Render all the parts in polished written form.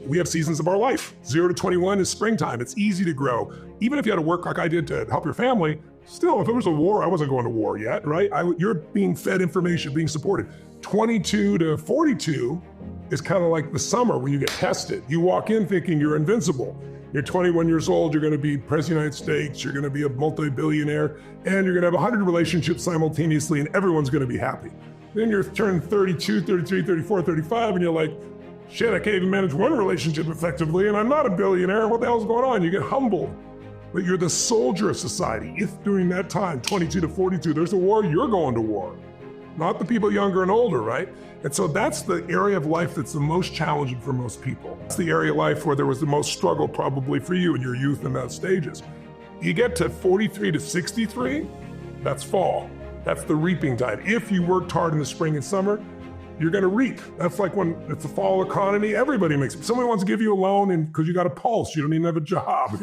we have seasons of our life. 0 to 21 is springtime. It's easy to grow. Even if you had to work like I did to help your family, still, if there was a war, I wasn't going to war yet, right? You're being fed information, being supported. 22 to 42 is kind of like the summer when you get tested. You walk in thinking you're invincible. You're 21 years old, you're gonna be President of the United States, you're gonna be a multi-billionaire, and you're gonna have 100 relationships simultaneously, and everyone's gonna be happy. Then you're turning 32, 33, 34, 35, and you're like, shit, I can't even manage one relationship effectively, and I'm not a billionaire, what the hell's going on? You get humbled. But you're the soldier of society. If during that time, 22 to 42, there's a war, you're going to war. Not the people younger and older, right? And so that's the area of life that's the most challenging for most people. It's the area of life where there was the most struggle probably for you in your youth and those stages. You get to 43 to 63, that's fall. That's the reaping time. If you worked hard in the spring and summer, you're gonna reap. That's like when it's a fall economy, everybody makes it. Somebody wants to give you a loan and because you got a pulse, you don't even have a job,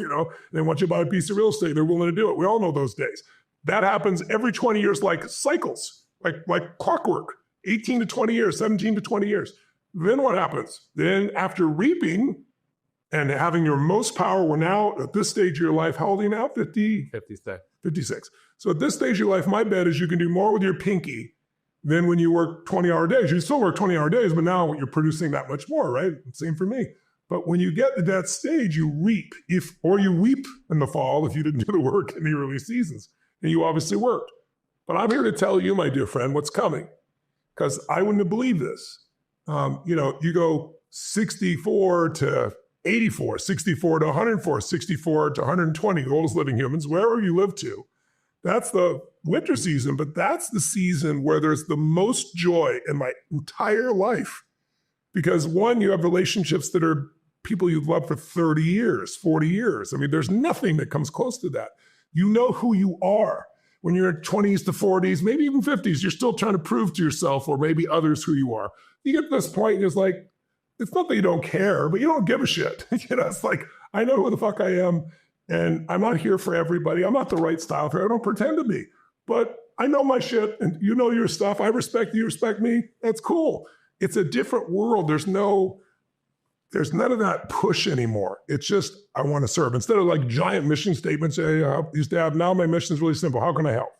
they want you to buy a piece of real estate, they're willing to do it. We all know those days. That happens every 20 years like cycles, like clockwork, 18 to 20 years, 17 to 20 years. Then what happens? Then after reaping and having your most power, we're now at this stage of your life, how old are you now? 56. So at this stage of your life, my bet is you can do more with your pinky than when you work 20-hour days. You still work 20-hour days, but now you're producing that much more, right? Same for me. But when you get to that stage, you reap, or you weep in the fall if you didn't do the work in the early seasons. And you obviously worked. But I'm here to tell you, my dear friend, what's coming. Because I wouldn't have believed this. You go 64 to 84, 64 to 104, 64 to 120, the oldest living humans, wherever you live to. That's the winter season, but that's the season where there's the most joy in my entire life. Because one, you have relationships that are people you've loved for 30 years, 40 years. I mean, there's nothing that comes close to that. You know who you are. When you're in 20s to 40s, maybe even 50s, you're still trying to prove to yourself or maybe others who you are. You get to this point and it's like, it's not that you don't care, but you don't give a shit. It's like, I know who the fuck I am. And I'm not here for everybody. I'm not the right style for it. I don't pretend to be. But I know my shit and you know your stuff. I respect you, respect me. That's cool. It's a different world. There's none of that push anymore. It's just, I want to serve. Instead of like giant mission statements I used to have, now my mission is really simple. How can I help?